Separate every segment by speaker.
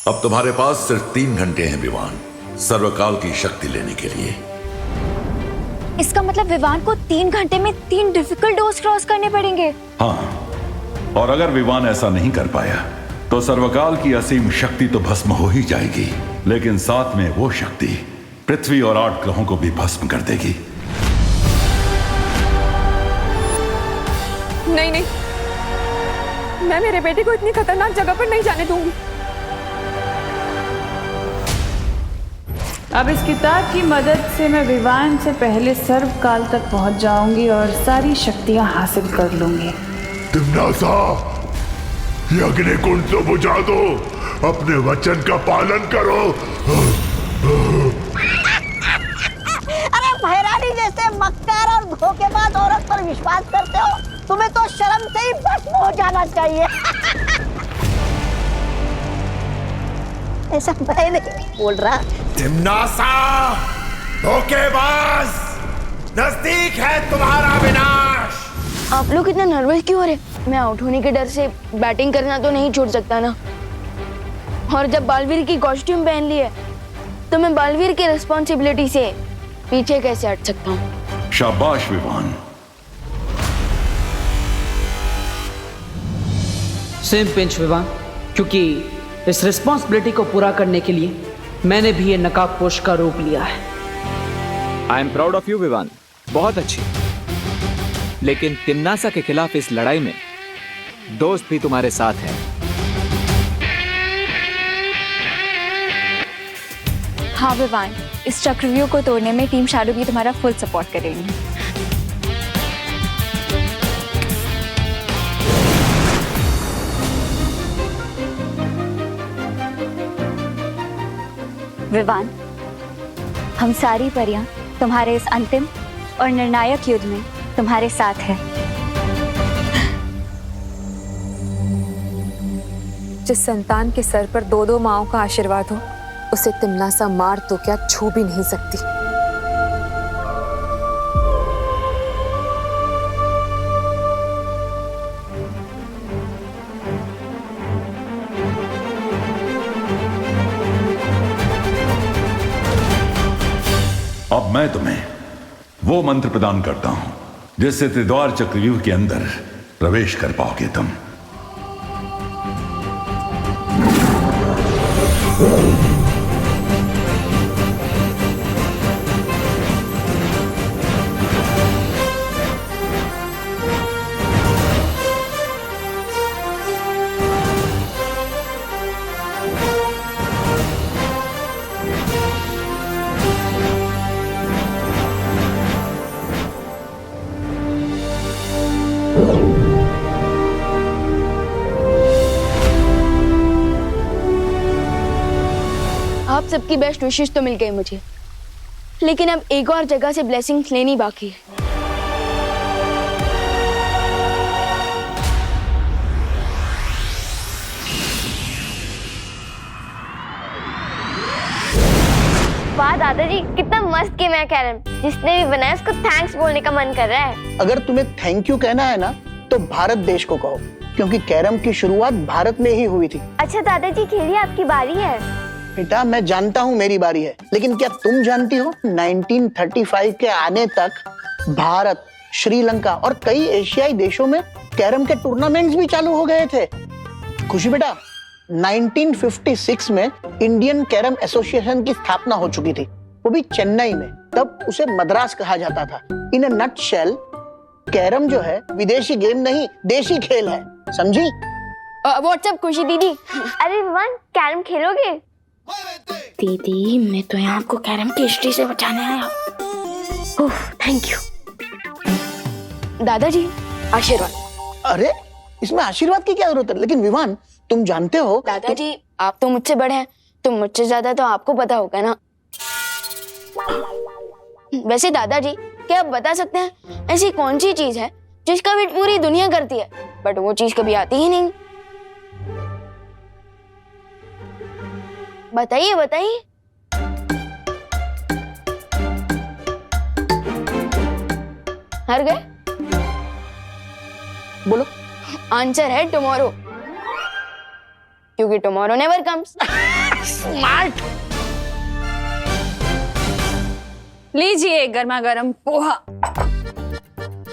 Speaker 1: अब तुम्हारे पास सिर्फ 3 घंटे हैं विवान, सर्वकाल की शक्ति लेने के लिए।
Speaker 2: इसका मतलब विवान को 3 घंटे में 3 डिफिकल्ट डोज क्रॉस करने पड़ेंगे।
Speaker 1: हाँ, और अगर विवान ऐसा नहीं कर पाया तो सर्वकाल की असीम शक्ति तो भस्म हो ही जाएगी, लेकिन साथ में वो शक्ति पृथ्वी और 8 ग्रहों को भी भस्म कर देगी।
Speaker 3: नहीं नहीं, मैं मेरे बेटे को इतनी खतरनाक जगह पर नहीं जाने दूंगी।
Speaker 4: अब इस किताब की मदद से मैं विवान से पहले सर्वकाल तक पहुंच जाऊंगी और सारी शक्तियां हासिल कर लूंगी।
Speaker 5: तिम्नासा, ये अग्निकुंड तो बुझा दो, अपने वचन का पालन करो।
Speaker 6: अरे भैरानी जैसे मक्कार और धोखेबाज औरत पर विश्वास करते हो? तुम्हें तो शर्म से ही भस्म हो जाना चाहिए। ऐसा मैं नहीं बोल रहा।
Speaker 5: तिम्नासा, धोखेबाज, नजदीक है तुम्हारा विनाश।
Speaker 7: आप लोग इतना नर्वस क्यों हो रहे? मैं आउट होने के डर से बैटिंग करना तो नहीं छोड़ सकता ना। और जब बालवीर की कॉस्ट्यूम पहन ली है तो मैं बालवीर की रिस्पॉन्सिबिलिटी से पीछे कैसे हट सकता हूँ?
Speaker 1: शाबाश विवान।
Speaker 8: सेम पिंच विवान, क्योंकि इस रिस्पॉन्सिबिलिटी को पूरा करने के लिए मैंने भी ये नकाबपोश का रूप लिया है।
Speaker 9: I am proud of you Vivaan, बहुत अच्छी। लेकिन तिम्नासा के खिलाफ इस लड़ाई में दोस्त भी तुम्हारे साथ है।
Speaker 2: हाँ विवान, इस चक्रव्यूह को तोड़ने में टीम शैडो भी तुम्हारा फुल सपोर्ट करेंगे। विवान, हम सारी परियां तुम्हारे इस अंतिम और निर्णायक युद्ध में तुम्हारे साथ है।
Speaker 3: जिस संतान के सर पर 2-2 माओं का आशीर्वाद हो, उसे तिम्नासा मार तो क्या छू भी नहीं सकती।
Speaker 1: अब मैं तुम्हें वो मंत्र प्रदान करता हूं जिससे त्रिद्वार चक्रव्यूह के अंदर प्रवेश कर पाओगे तुम।
Speaker 7: आप सबकी बेस्ट विशेष तो मिल गई मुझे, लेकिन अब एक और जगह से ब्लेसिंग्स लेनी बाकी है। वाह दादाजी, कितना मस्त गेम है कैरम। जिसने भी बनाया उसको थैंक्स बोलने का मन कर रहा है।
Speaker 6: अगर तुम्हें थैंक यू कहना है ना, तो भारत देश को कहो, क्योंकि कैरम की शुरुआत भारत में ही हुई थी।
Speaker 7: अच्छा दादाजी, खेलिए, आपकी बारी है।
Speaker 6: बेटा, मैं जानता हूँ मेरी बारी है, लेकिन क्या तुम जानती हो 1935 के आने तक भारत, श्रीलंका और कई एशियाई देशों में कैरम के टूर्नामेंट्स भी चालू हो गए थे। खुशी बेटा, 1956 में इंडियन कैरम एसोसिएशन की स्थापना हो चुकी थी, वो भी चेन्नई में। तब उसे मद्रास कहा जाता था। इन अ नटशेल, कैरम जो है विदेशी गेम नहीं, देशी खेल है, समझी?
Speaker 7: व्हाट्सएप खुशी दीदी। अरे विवान, कैरम खेलोगे?
Speaker 10: दीदी, मैं तो यहाँ आपको कैरम की हिस्ट्री से बचाने आया।
Speaker 7: थैंक यू दादाजी, आशीर्वाद।
Speaker 6: अरे इसमें आशीर्वाद की क्या जरूरत है? लेकिन विवान, तुम जानते हो
Speaker 7: दादाजी, आप तो मुझसे बड़े हैं, तो मुझसे ज्यादा तो आपको पता होगा ना। वैसे दादाजी, क्या आप बता सकते हैं ऐसी कौन सी चीज है जिसका वेट पूरी दुनिया करती है, बट वो चीज कभी आती ही नहीं? बताइए बताइए। हार गए?
Speaker 6: बोलो।
Speaker 7: आंसर है टुमारो। क्योंकि टुमारो नेवर कम्स।
Speaker 6: स्मार्ट।
Speaker 3: लीजिए गर्मा गर्म पोहा।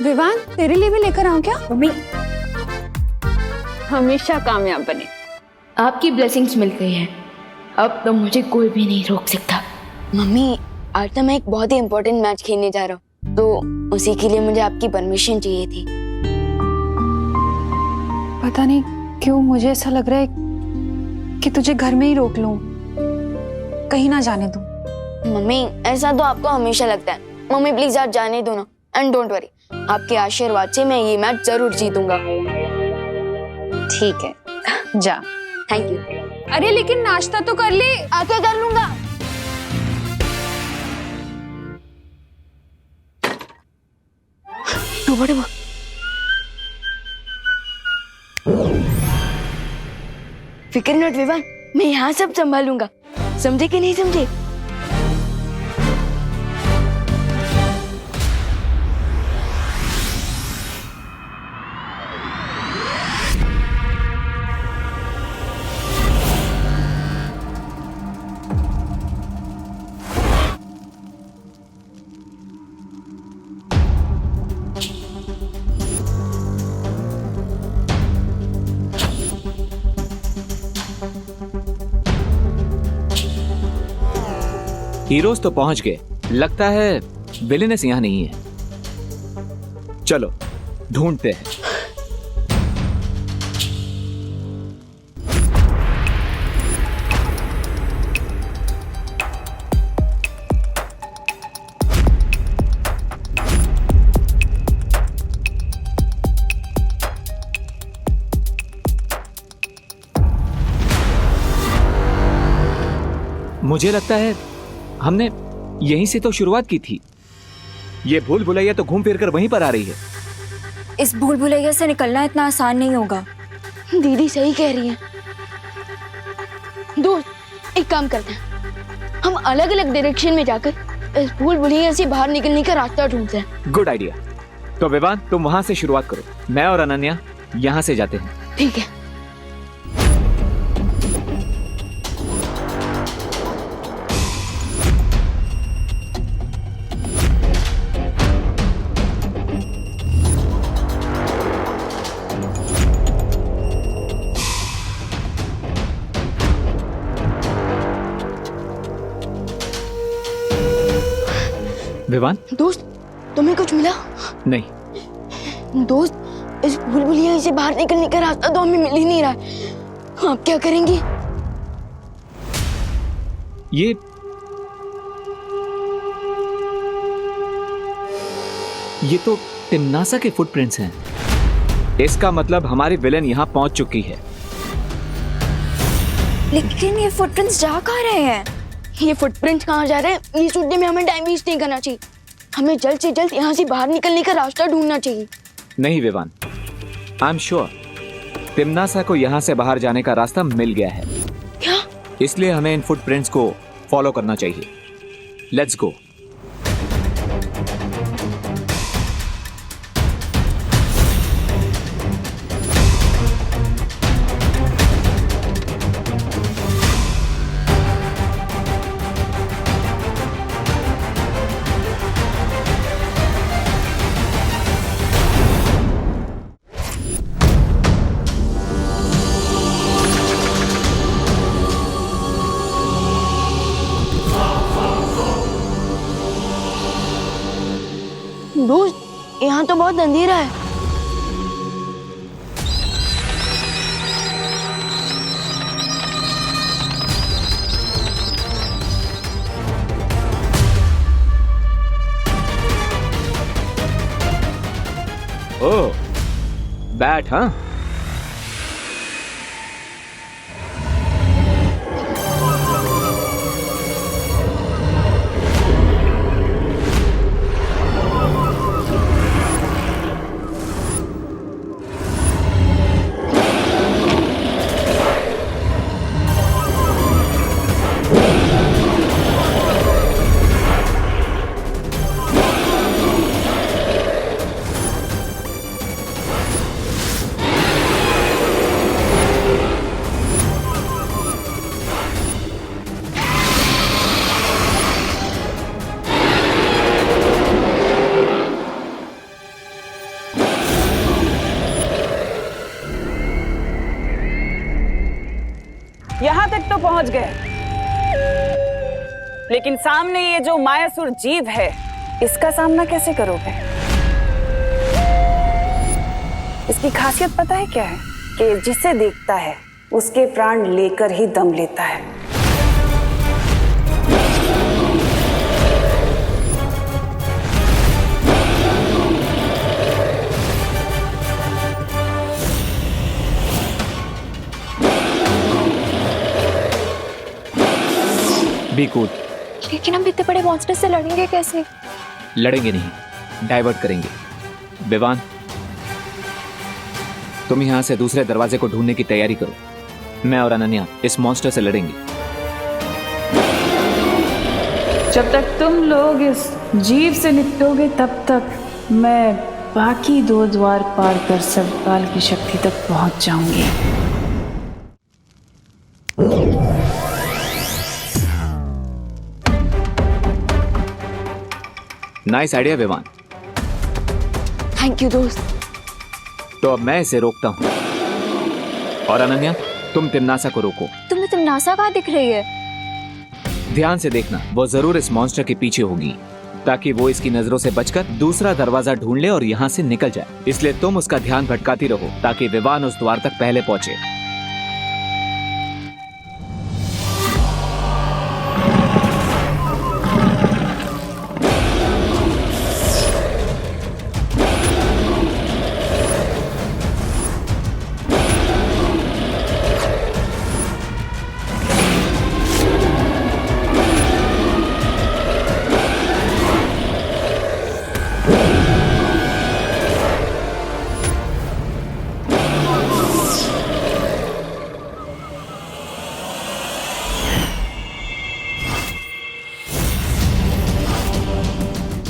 Speaker 3: विवान तेरे लिए भी लेकर आऊं क्या?
Speaker 10: मम्मी
Speaker 3: हमेशा कामयाब बने।
Speaker 10: आपकी ब्लेसिंग्स मिल गई है, अब तो मुझे कोई भी नहीं रोक सकता।
Speaker 7: मम्मी आज तो मैं एक बहुत ही इम्पोर्टेंट मैच खेलने जा रहा हूँ, तो उसी के लिए मुझे आपकी परमिशन चाहिए थी।
Speaker 4: पता नहीं क्यों मुझे ऐसा लग रहा है कि तुझे घर में ही रोक लूं, कहीं ना जाने दूं।
Speaker 7: मम्मी ऐसा तो आपको हमेशा लगता है। मम्मी प्लीज आज जाने दो ना, एंड डोंट वरी, आपके आशीर्वाद से मैं ये मैच जरूर जीतूंगा।
Speaker 3: ठीक है, जा।
Speaker 7: Thank you.
Speaker 3: अरे लेकिन नाश्ता तो कर ले।
Speaker 7: आके कर लूंगा। डूबा डूबा। फिक्र नॉट विवान, मैं यहाँ सब संभालूंगा। समझे कि नहीं समझे?
Speaker 9: हीरोज तो पहुंच गए, लगता है विलेनेस यहां नहीं है। चलो ढूंढते हैं। मुझे लगता है हमने यहीं से तो शुरुआत की थी। ये भूल भुलैया तो घूम फिर कर वहीं पर आ रही है।
Speaker 2: इस भूल भुलैया से निकलना इतना आसान नहीं होगा।
Speaker 7: दीदी सही कह रही है। दोस्त एक काम करते हैं, हम अलग अलग डायरेक्शन में जाकर इस भूल भुलैया से बाहर निकलने का रास्ता ढूंढते हैं।
Speaker 9: Good idea. तो विवान तुम वहां से शुरुआत करो, मैं और अनन्या यहां से जाते हैं।
Speaker 7: ठीक है।
Speaker 9: विवान
Speaker 7: दोस्त तुम्हें कुछ मिला?
Speaker 9: नहीं।
Speaker 7: दोस्त इस भूल भुलैया से बाहर निकलने का रास्ता तो हमें मिल ही नहीं रहा है। आप क्या करेंगे?
Speaker 9: ये तो तिम्नासा के फुटप्रिंट्स हैं। इसका मतलब हमारी विलेन यहां पहुंच चुकी है।
Speaker 2: लेकिन ये फुटप्रिंट्स जा कहाँ रहे हैं?
Speaker 7: ये फुटप्रिंट्स कहाँ जा रहे हैं ये सोचने में हमें टाइम वेस्ट नहीं करना चाहिए। हमें जल्द से जल्द यहाँ से बाहर निकलने का रास्ता ढूंढना चाहिए।
Speaker 9: नहीं विवान, आई एम श्योर तिम्नासा को यहाँ से बाहर जाने का रास्ता मिल गया है।
Speaker 7: क्या?
Speaker 9: इसलिए हमें इन फुटप्रिंट्स को फॉलो करना चाहिए। Let's go.
Speaker 7: दोस्त यहाँ तो बहुत अंधेरा है।
Speaker 9: ओह, बैट हाँ?
Speaker 11: यहाँ तक तो पहुंच गए, लेकिन सामने ये जो मायासुर जीव है, इसका सामना कैसे करोगे? इसकी खासियत पता है क्या है? कि जिसे देखता है उसके प्राण लेकर ही दम लेता है।
Speaker 9: Be cool.
Speaker 2: लेकिन हम इतने बड़े मॉन्स्टर से लड़ेंगे कैसे?
Speaker 9: लड़ेंगे नहीं, डाइवर्ट करेंगे। विवान, तुम यहां से दूसरे दरवाजे को ढूंढने की तैयारी करो। मैं और अनन्या इस मॉन्स्टर से लड़ेंगे।
Speaker 4: जब तक तुम लोग इस जीव से निपटोगे तब तक मैं बाकी 2 द्वार पार कर सर्वकाल की शक्ति तक पहुंच जाऊंगी।
Speaker 9: Nice idea Vivaan.
Speaker 7: Thank you दोस्त।
Speaker 9: तो अब मैं इसे रोकता हूं, और अनन्या तुम तिम्नासा को रोको।
Speaker 2: तुम्हें तिम्नासा कहाँ दिख रही है?
Speaker 9: ध्यान से देखना, वो जरूर इस मॉन्स्टर के पीछे होगी, ताकि वो इसकी नजरों से बचकर दूसरा दरवाजा ढूंढ ले और यहाँ से निकल जाए। इसलिए तुम उसका ध्यान भटकाती रहो ताकि विवान उस द्वार तक पहले पहुंचे।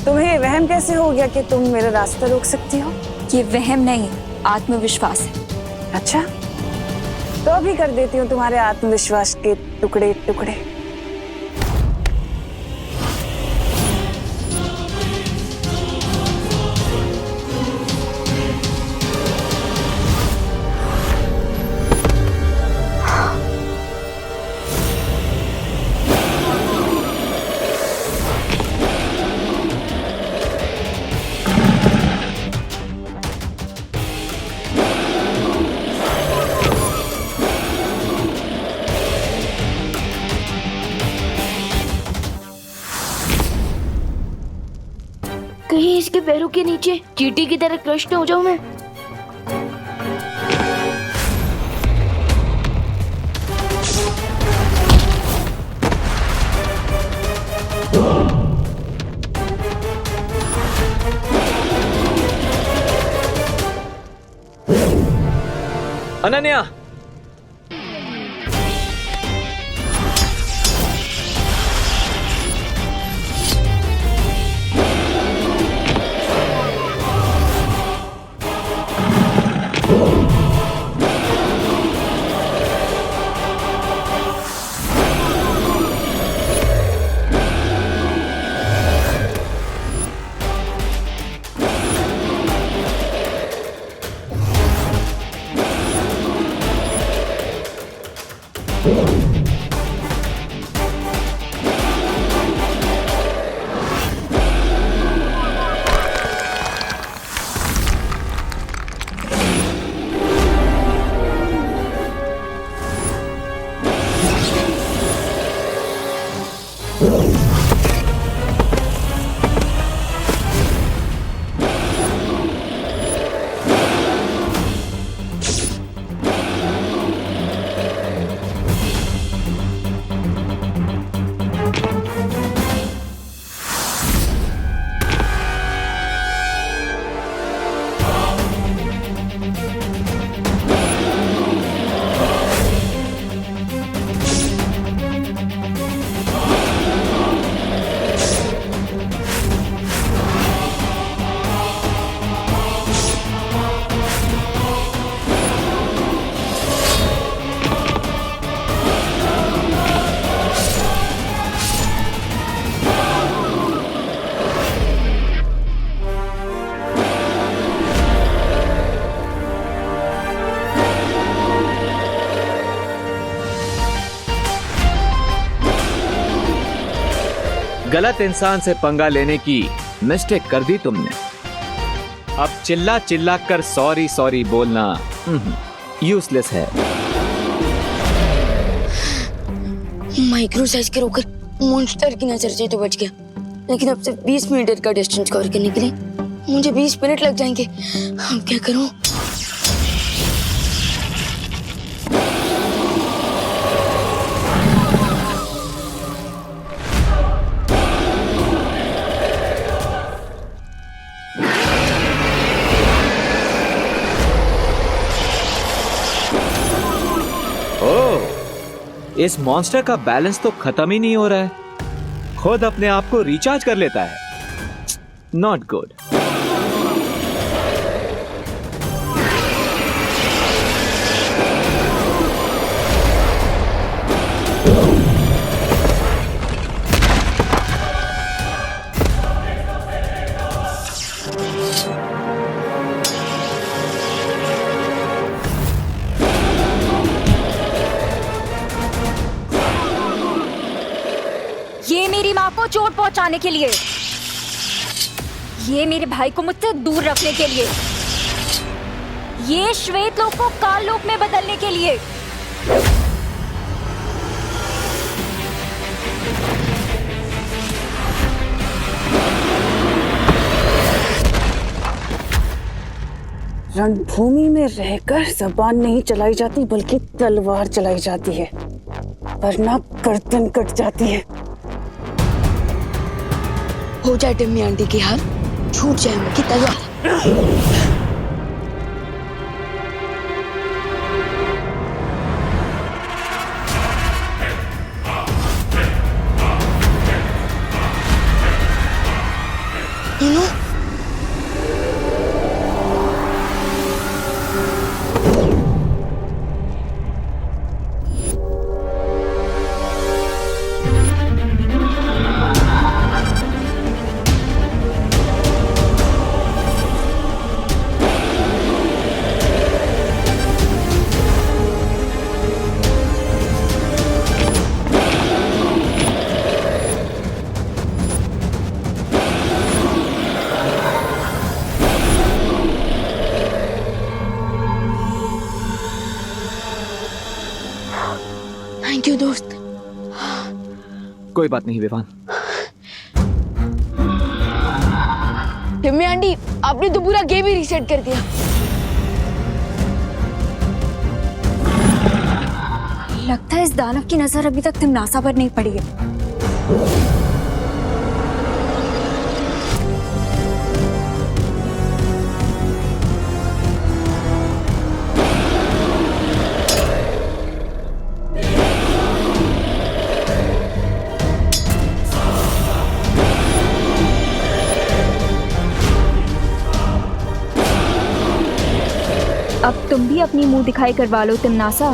Speaker 11: तुम्हें ये वहम कैसे हो गया कि तुम मेरा रास्ता रोक सकती हो?
Speaker 2: ये वहम नहीं, आत्मविश्वास है।
Speaker 11: अच्छा, तो अभी कर देती हूँ तुम्हारे आत्मविश्वास के टुकड़े टुकड़े।
Speaker 7: कहीं इसके पैरों के नीचे चींटी की तरह क्रश न हो जाऊं मैं।
Speaker 9: अनन्या, गलत इंसान से पंगा लेने की मिस्टेक कर दी तुमने। अब चिल्ला चिल्ला कर सॉरी सॉरी बोलना यूजलेस है।
Speaker 7: माइक्रो साइज के रोकर मॉन्स्टर की नजर से तो बच गया, लेकिन अब सिर्फ 20 मीटर का डिस्टेंस कवर करने के लिए मुझे 20 मिनट लग जाएंगे। अब क्या करूं?
Speaker 9: इस मॉन्स्टर का बैलेंस तो खत्म ही नहीं हो रहा है, खुद अपने आप को रिचार्ज कर लेता है। Not good.
Speaker 2: ये मेरी माँ को चोट पहुंचाने के लिए, ये मेरे भाई को मुझसे दूर रखने के लिए, ये श्वेत लोक को काल लोक में बदलने के लिए।
Speaker 11: रणभूमि में रहकर जबान नहीं चलाई जाती बल्कि तलवार चलाई जाती है, वरना गर्दन कट जाती है।
Speaker 7: हो जाए टिम्मी आंटी की हार, छूट जाए उनकी तलवार। थैंक यू दोस्त।
Speaker 9: कोई बात नहीं विवान।
Speaker 7: टिम्मी आंटी, आपने तो पूरा गेम ही रीसेट कर दिया।
Speaker 2: लगता है इस दानव की नजर अभी तक तिमनासा पर नहीं पड़ी है। अब तुम भी अपनी मुंह दिखाई करवा लो तिमनासा।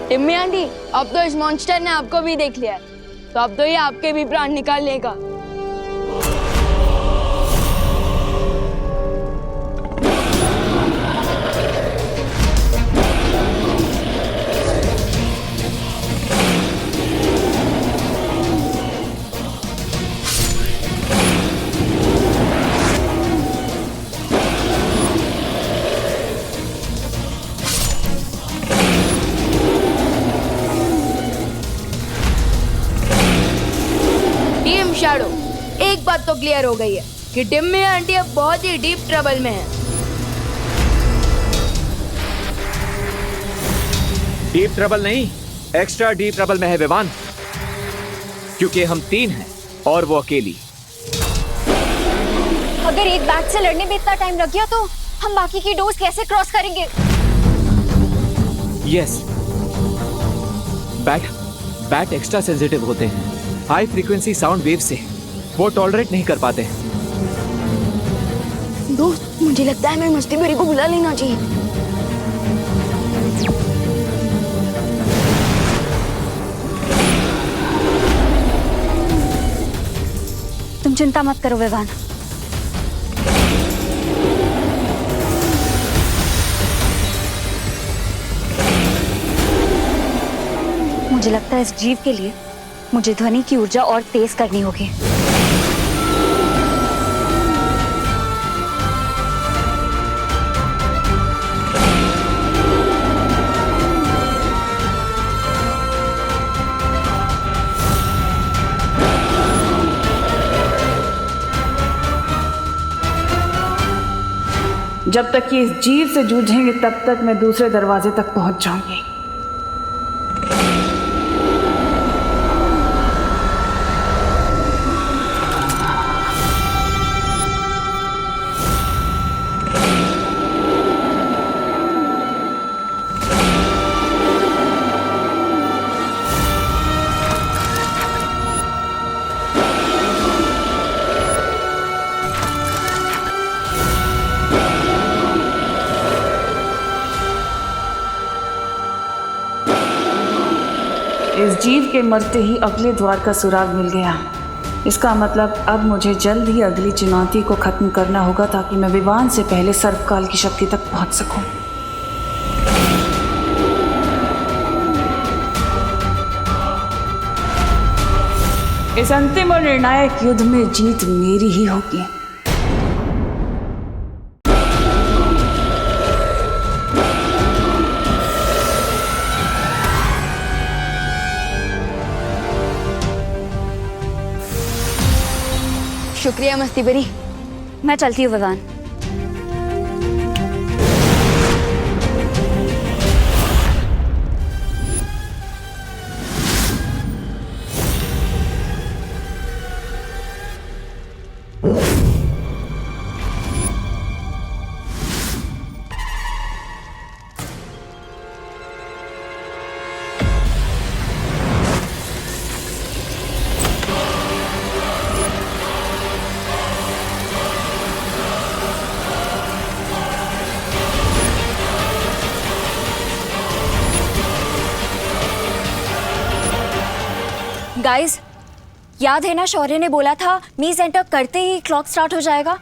Speaker 7: टिम्मी आंटी, अब तो इस मॉन्स्टर ने आपको भी देख लिया है, तो अब तो ये आपके भी प्राण निकाल लेगा। शैडो, एक बात तो क्लियर हो गई है कि टिम्मी आंटी अब बहुत ही डीप ट्रबल में है।
Speaker 9: डीप ट्रबल नहीं, एक्स्ट्रा डीप ट्रबल में है विवान, क्योंकि हम 3 हैं और वो अकेली।
Speaker 2: अगर एक बैट से लड़ने में इतना टाइम लग गया तो हम बाकी की डोज कैसे क्रॉस करेंगे?
Speaker 9: यस, बैट एक्स्ट्रा सेंसिटिव होते हैं, हाई फ्रीक्वेंसी साउंड वेव से वो टॉलरेट नहीं कर पाते।
Speaker 7: दोस्त, मुझे लगता है मैं मस्ती भरी को बुला लेना चाहिए।
Speaker 2: चिंता मत करो विवान। मुझे लगता है इस जीव के लिए मुझे ध्वनि की ऊर्जा और तेज करनी होगी।
Speaker 4: जब तक ये इस जीव से जूझेंगे तब तक मैं दूसरे दरवाजे तक पहुंच जाऊंगी। इस जीव के मरते ही अगले द्वार का सुराग मिल गया। इसका मतलब अब मुझे जल्द ही अगली चुनौती को खत्म करना होगा ताकि मैं विवान से पहले सर्वकाल की शक्ति तक पहुंच सकूं। इस अंतिम और निर्णायक युद्ध में जीत मेरी ही होगी।
Speaker 7: शुक्रिया मस्ती बरी।
Speaker 2: मैं चलती हूँ विवान। गाइस, याद है ना शौर्य ने बोला था मीज एंटर करते ही क्लॉक स्टार्ट हो जाएगा।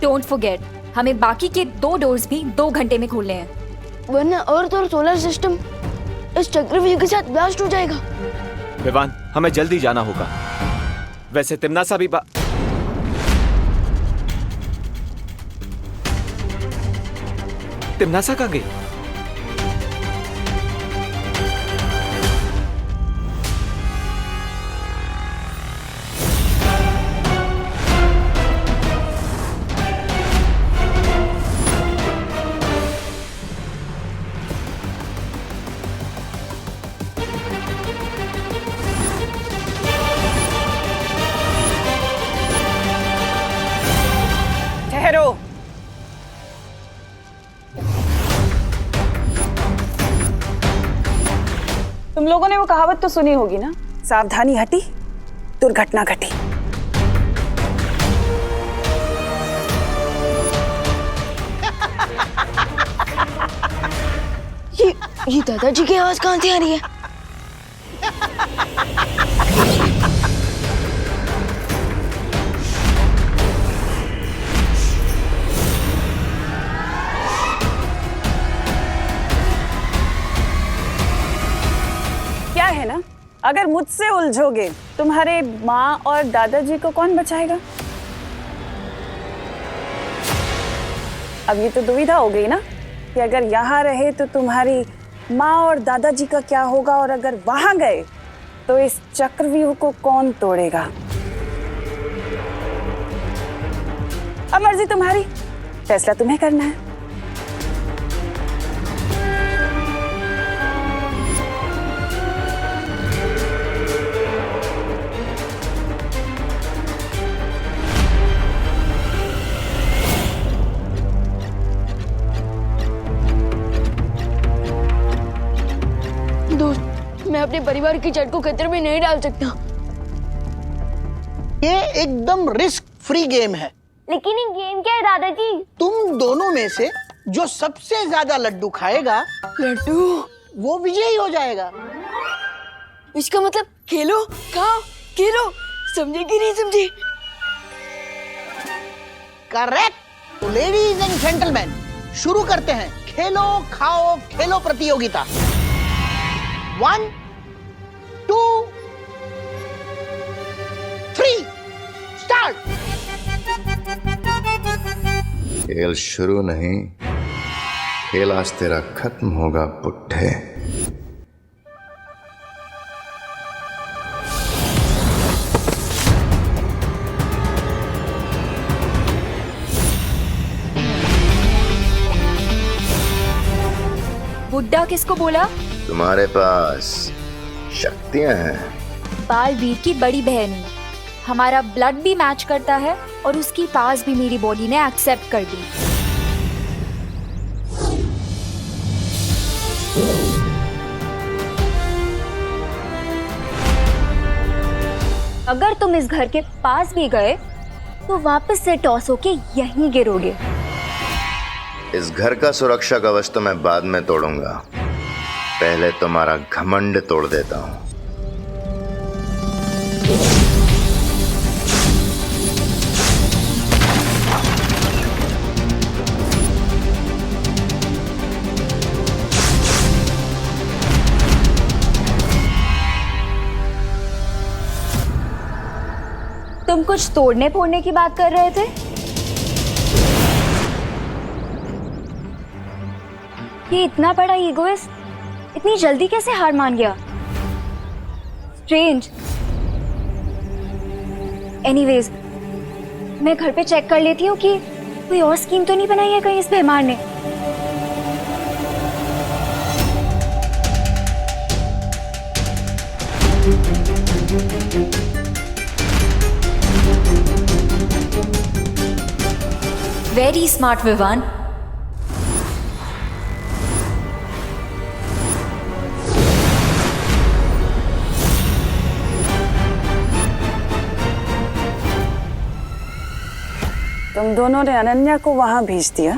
Speaker 2: डोंट फॉरगेट, हमें बाकी के 2 डोर्स भी 2 घंटे में खोलने हैं,
Speaker 7: वरना अर्थ और सोलर सिस्टम इस चक्रव्यूह के साथ ब्लास्ट हो जाएगा।
Speaker 9: विवान, हमें जल्दी जाना होगा। वैसे तिम्नासा भी तिम्नासा कहाँ गई?
Speaker 11: ठहरो। तुम लोगों ने वो कहावत तो सुनी होगी ना, सावधानी हटी दुर्घटना घटी।
Speaker 7: ये दादाजी की आवाज कहां से आ रही है?
Speaker 11: क्या है ना, अगर मुझसे उलझोगे तुम्हारे माँ और दादाजी को कौन बचाएगा? अब ये तो दुविधा हो गई ना कि अगर यहाँ रहे तो तुम्हारी माँ और दादाजी का क्या होगा, और अगर वहां गए तो इस चक्रव्यूह को कौन तोड़ेगा? अब मर्जी तुम्हारी, फैसला तुम्हें करना है।
Speaker 7: दोस्त, मैं अपने परिवार की जड़ को खतरे में नहीं डाल सकता।
Speaker 6: ये एकदम रिस्क फ्री गेम है।
Speaker 7: लेकिन ये गेम क्या है दादाजी?
Speaker 6: तुम दोनों में से जो सबसे ज्यादा लड्डू खाएगा, वो विजयी हो जाएगा।
Speaker 7: इसका मतलब खेलो, खाओ, खेलो, समझे कि नहीं समझे?
Speaker 6: करेक्ट। तो लेडीज एंड जेंटलमैन, शुरू करते हैं खेलो खाओ खेलो प्रतियोगिता। 1 2 3 स्टार्ट।
Speaker 12: खेल शुरू नहीं, खेल आज तेरा खत्म होगा पुट्ठे।
Speaker 2: बुड्ढा किसको बोला?
Speaker 12: तुम्हारे पास शक्तियां हैं।
Speaker 2: बालवीर की बड़ी बहन हूँ। हमारा ब्लड भी मैच करता है और उसकी पास भी मेरी बॉडी ने एक्सेप्ट कर दी। अगर तुम इस घर के पास भी गए तो वापस से टॉस होके यहीं गिरोगे।
Speaker 12: इस घर का सुरक्षा कवच तो मैं बाद में तोड़ूंगा, पहले तुम्हारा घमंड तोड़ देता हूं।
Speaker 2: तुम कुछ तोड़ने फोड़ने की बात कर रहे थे? ये इतना बड़ा ईगोइस्ट इतनी जल्दी कैसे हार मान गया? स्ट्रेंज। एनीवेज, मैं घर पे चेक कर लेती हूँ कि कोई और स्कीम तो नहीं बनाई है कहीं इस बेईमान ने। Very smart Vivaan.
Speaker 11: तुम दोनों ने अनन्या को वहां भेज दिया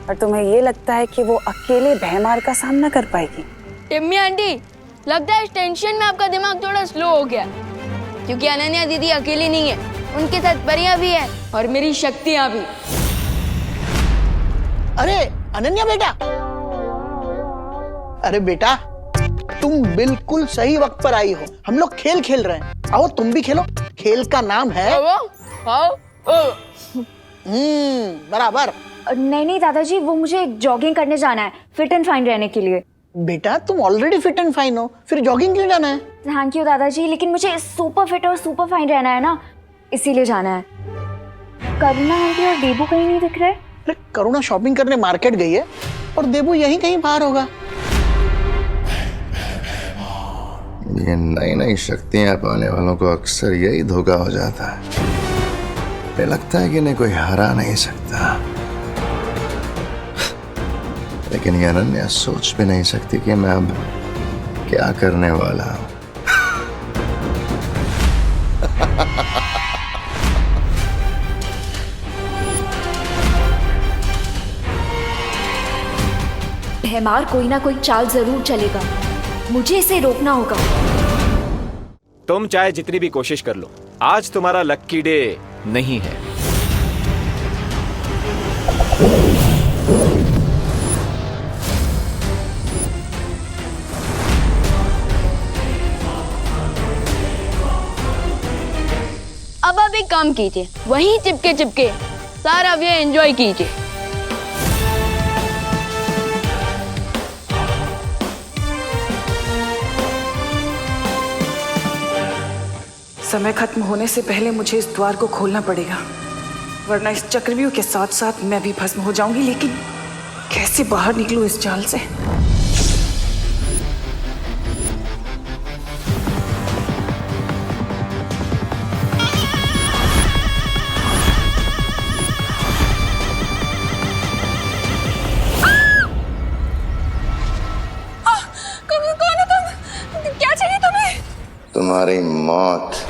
Speaker 11: और तुम्हें ये लगता है कि वो अकेले भैमार का सामना कर पाएगी?
Speaker 7: टिम्मी आंटी, लगता है इस टेंशन में आपका दिमाग थोड़ा स्लो हो गया, क्योंकि अनन्या दीदी अकेली नहीं है, उनके साथ परियां भी है और मेरी शक्तियां भी।
Speaker 6: अरे अनन्या बेटा, अरे बेटा तुम बिल्कुल सही वक्त पर आई हो। हम लोग खेल खेल रहे हैं, आओ तुम भी खेलो। खेल का नाम है बराबर।
Speaker 2: नहीं नहीं दादाजी, वो मुझे जॉगिंग करने जाना है फिट एंड फाइन रहने के लिए।
Speaker 6: बेटा तुम ऑलरेडी फिट एंड फाइन हो, फिर जॉगिंग क्यों जाना है?
Speaker 2: थैंक यू दादाजी, लेकिन मुझे सुपर फिट और सुपर फाइन रहना है ना, इसीलिए जाना है। करुणा आंटी और देबू कहीं नहीं दिख रहे।
Speaker 6: करुणा शॉपिंग करने मार्केट गई है और देबू यहीं कहीं बाहर होगा।
Speaker 12: ये नई नई शक्तियां पाने वालों को अक्सर यही धोखा हो जाता है। लगता है कि इन्हें कोई हरा नहीं सकता, लेकिन ये अनन्या सोच भी नहीं सकती कि मैं अब क्या करने वाला हूं।
Speaker 2: भैमार कोई ना कोई चाल जरूर चलेगा, मुझे इसे रोकना होगा।
Speaker 9: तुम चाहे जितनी भी कोशिश कर लो, आज तुम्हारा लक्की डे नहीं है।
Speaker 7: अब आप एक काम कीजिए, वहीं चिपके चिपके सारा वे एंजॉय कीजिए।
Speaker 4: समय खत्म होने से पहले मुझे इस द्वार को खोलना पड़ेगा, वरना इस चक्रव्यूह के साथ साथ मैं भी भस्म हो जाऊंगी। लेकिन कैसे बाहर निकलूं इस जाल से?
Speaker 11: कौन हो तुम? क्या चाहिए तुम्हें?
Speaker 12: तुम्हारी मौत।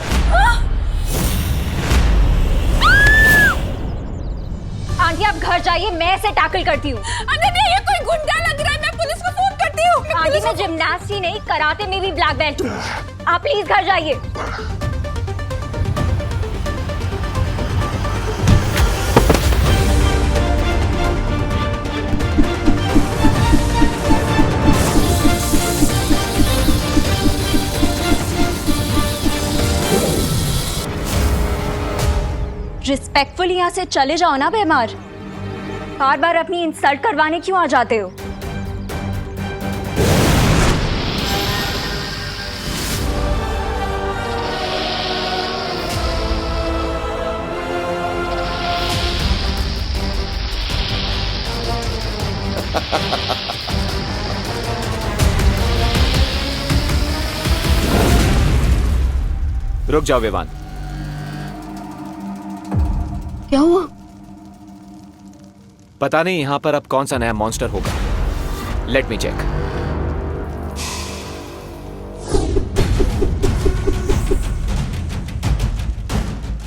Speaker 2: आंटी आप घर जाइए, मैं इसे टैकल करती हूँ।
Speaker 11: अनन्या, ये कोई गुंडा लग रहा है, मैं पुलिस को फोन करती हूँ।
Speaker 2: आंटी मैं जिम्नास्ट ही नहीं, कराटे में भी ब्लैक बेल्ट हूँ। आप प्लीज घर जाइए। रिस्पेक्टफुल यहाँ से चले जाओ ना बेमार। बार बार अपनी इंसल्ट करवाने क्यों आ जाते हो?
Speaker 9: रुक जाओ विवान।
Speaker 7: क्या हुआ?
Speaker 9: पता नहीं यहां पर अब कौन सा नया मॉन्स्टर होगा। Let me check.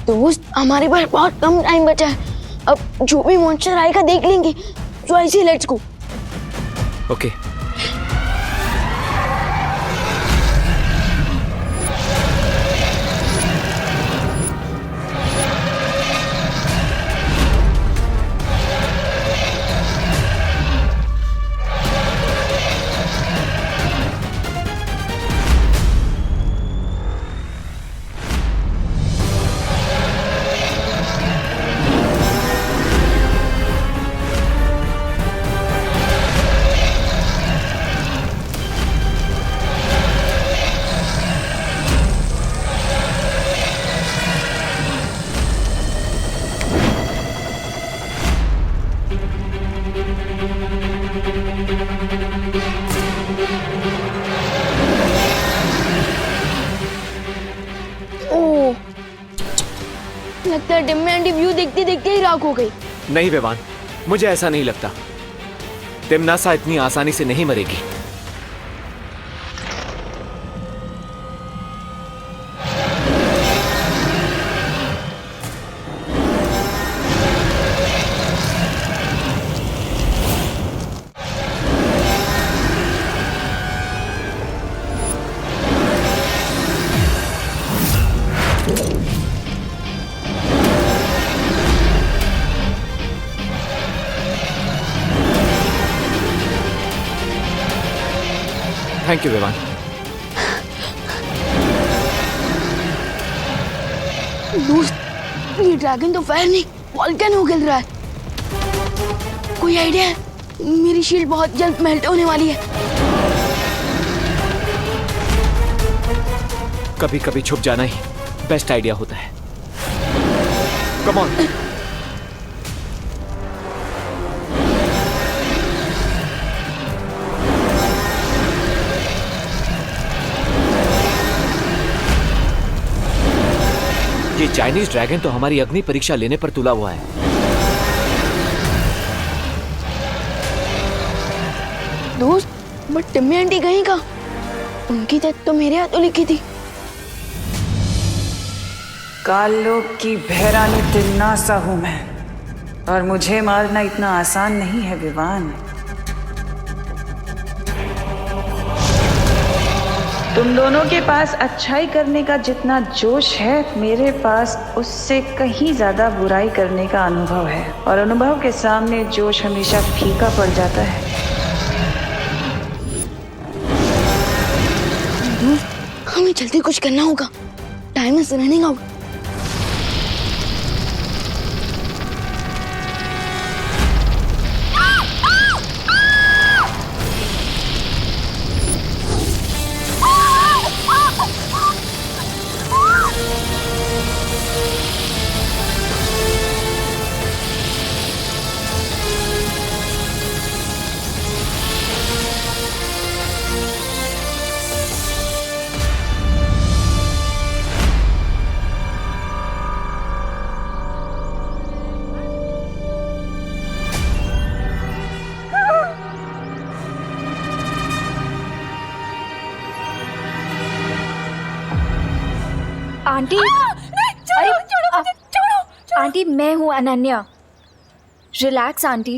Speaker 7: दोस्त, हमारे पास बहुत कम टाइम बचा है। अब जो भी मॉन्स्टर आएगा देख लेंगे। सो ऐसे लेट्स गो।
Speaker 9: ओके।
Speaker 7: लगता है डिम्मी आंटी व्यू देखते देखते ही राख हो गई।
Speaker 9: नहीं विवान, मुझे ऐसा नहीं लगता। तिमनासा इतनी आसानी से नहीं मरेगी। Thank you Vivaan.
Speaker 7: दोस्त, ये ड्रैगन तो फायर नहीं वॉल्केनो गिर रहा है। कोई आइडिया है? मेरी शील्ड बहुत जल्द मेल्ट होने वाली है।
Speaker 9: कभी कभी छुप जाना ही बेस्ट आइडिया होता है। Come on. ये चाइनीज ड्रैगन तो हमारी अग्नि परीक्षा लेने पर तुला हुआ है।
Speaker 7: दोस्त, बट टिम्मी आंटी गई कहाँ? उनकी डेथ तो मेरे हाथों लिखी थी।
Speaker 4: कालोक की भैरानी तिमनासा हूं मैं, और मुझे मारना इतना आसान नहीं है विवान। तुम दोनों के पास अच्छाई करने का जितना जोश है, मेरे पास उससे कहीं ज्यादा बुराई करने का अनुभव है, और अनुभव के सामने जोश हमेशा फीका पड़ जाता है।
Speaker 7: हमें जल्दी कुछ करना होगा। Time is running out.
Speaker 2: Aunty, अरे आंटी, मैं हूँ अनन्या। Relax aunty.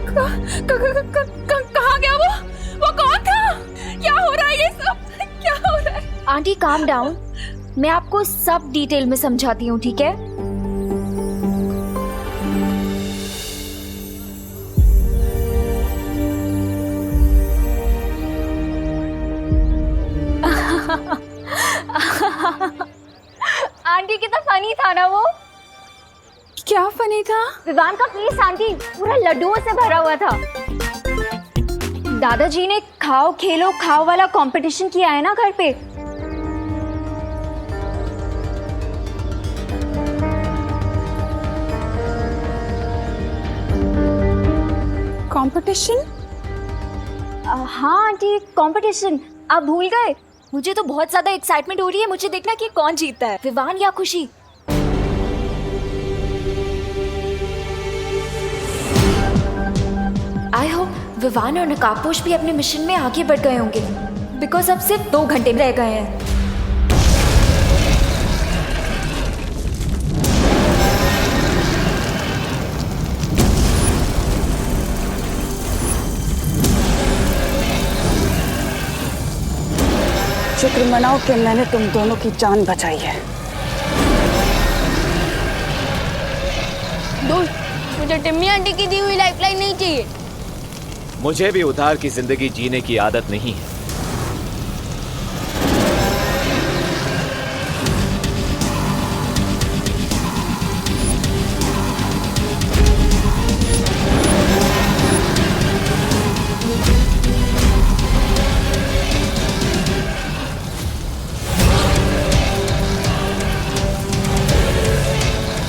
Speaker 3: कहाँ गया वो कौन था? क्या हो रहा है ये सब? क्या हो रहा है?
Speaker 2: आंटी काम डाउन, मैं आपको सब डिटेल में समझाती हूँ, ठीक है? आंटी कितना फनी था ना वो।
Speaker 3: क्या फनी था?
Speaker 2: विवान का फेस आंटी पूरा लड्डुओं से भरा हुआ था। दादाजी ने खाओ खेलो खाओ वाला कंपटीशन किया है ना घर पे।
Speaker 3: कंपटीशन?
Speaker 2: हाँ आंटी कंपटीशन, आप भूल गए? मुझे तो बहुत ज्यादा एक्साइटमेंट हो रही है, मुझे देखना कि कौन जीतता है, विवान या खुशी। आई होप विवान और नकाबपोश भी अपने मिशन में आगे बढ़ गए होंगे, बिकॉज अब सिर्फ 2 घंटे रह गए हैं।
Speaker 11: शुक्र मनाओ कि मैंने तुम दोनों की जान बचाई है।
Speaker 7: दोस्त, मुझे टिम्मी आंटी की दी हुई लाइफलाइन नहीं चाहिए।
Speaker 9: मुझे भी उधार की जिंदगी जीने की आदत नहीं है।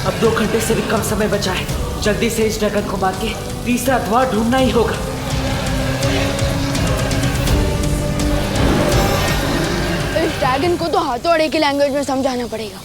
Speaker 8: अब 2 घंटे से भी कम समय बचा है। जल्दी से इस ड्रैगन को मार के तीसरा द्वार ढूंढना ही होगा।
Speaker 7: इस ड्रैगन को तो हाथोड़े की लैंग्वेज में समझाना पड़ेगा।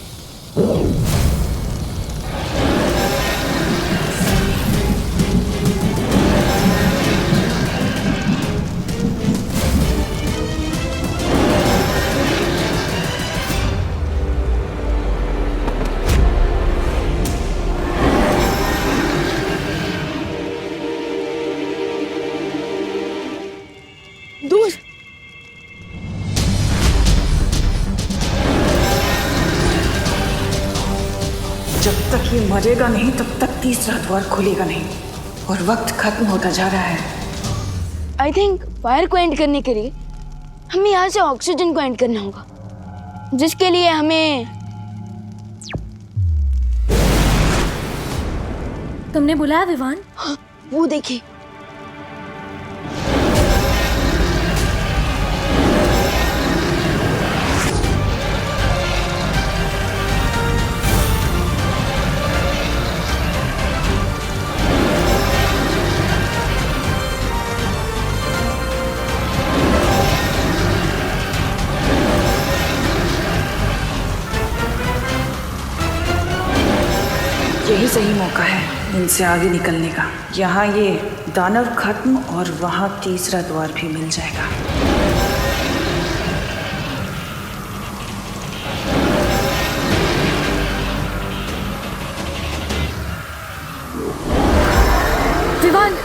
Speaker 7: दोस्त,
Speaker 11: जब तक ये मरेगा नहीं तब तक तीसरा द्वार खुलेगा नहीं और वक्त खत्म होता जा रहा है।
Speaker 7: आई थिंक फायर को एंड करने के लिए हमें यहाँ से ऑक्सीजन को एंड करना होगा, जिसके लिए हमें।
Speaker 2: तुमने बुलाया विवान?
Speaker 7: हाँ, वो देखिए।
Speaker 11: यही सही मौका है इनसे आगे निकलने का। यहाँ ये दानव खत्म और वहाँ तीसरा द्वार भी मिल जाएगा।
Speaker 2: विवान,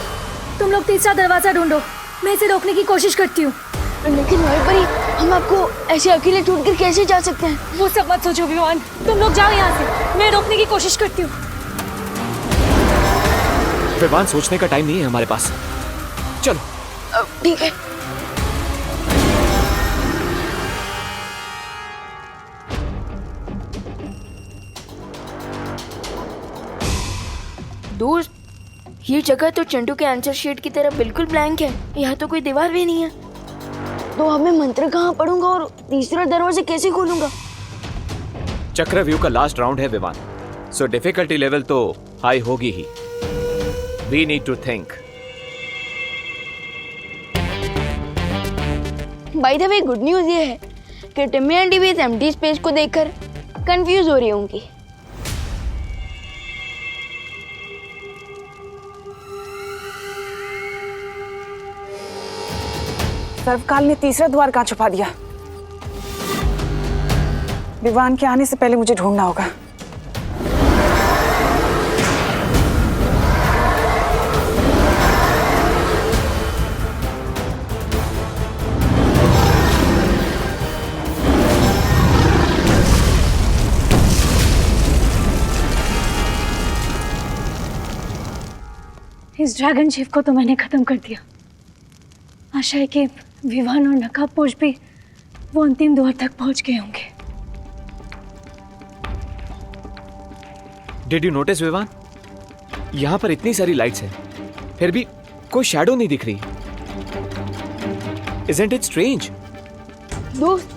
Speaker 2: तुम लोग तीसरा दरवाजा ढूंढो, मैं इसे रोकने की कोशिश करती हूँ।
Speaker 7: लेकिन वहीं पर ही हम आपको ऐसे अकेले छोड़कर कैसे जा सकते हैं?
Speaker 2: वो सब मत सोचो विवान, तुम लोग जाओ यहाँ से, मैं रोकने की कोशिश करती हूँ।
Speaker 9: विवान, सोचने का टाइम नहीं है हमारे पास, चलो।
Speaker 7: ठीक है। दोस्त, ये जगह तो चंटू के आंसर शीट की तरह बिल्कुल ब्लैंक है। यहाँ तो कोई दीवार भी नहीं है, तो अब मैं मंत्र कहाँ पढ़ूंगा और तीसरा दरवाजा कैसे खोलूंगा?
Speaker 9: चक्रव्यूह का लास्ट राउंड है विवान, सो डिफिकल्टी लेवल तो हाई होगी ही। We need to think.
Speaker 7: By the way, good news ये है कि टिम्मी आंटी भी इस एम्प्टी स्पेस को देखकर कंफ्यूज हो रही होंगी।
Speaker 11: सर्वकाल ने तीसरा द्वार कहाँ छुपा दिया? विवान के आने से पहले मुझे ढूंढना होगा।
Speaker 2: इस ड्रैगन शिप को तो मैंने खत्म कर दिया। आशा है कि विवान और नकाबपोश भी वो अंतिम द्वार तक पहुंच गए होंगे।
Speaker 9: डिड यू नोटिस विवान, यहाँ पर इतनी सारी लाइट्स हैं, फिर भी कोई शैडो नहीं दिख रही। Isn't it strange?
Speaker 7: दोस्त,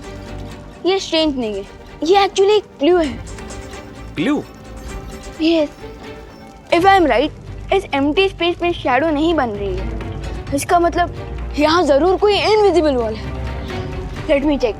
Speaker 7: ये स्ट्रेंज नहीं है, ये एक्चुअली एक क्लू है।
Speaker 9: Clue?
Speaker 7: Yes, if I am right, इस एम्प्टी स्पेस में शैडो नहीं बन रही है। इसका मतलब यहाँ जरूर कोई इनविजिबल वॉल है। Let me check.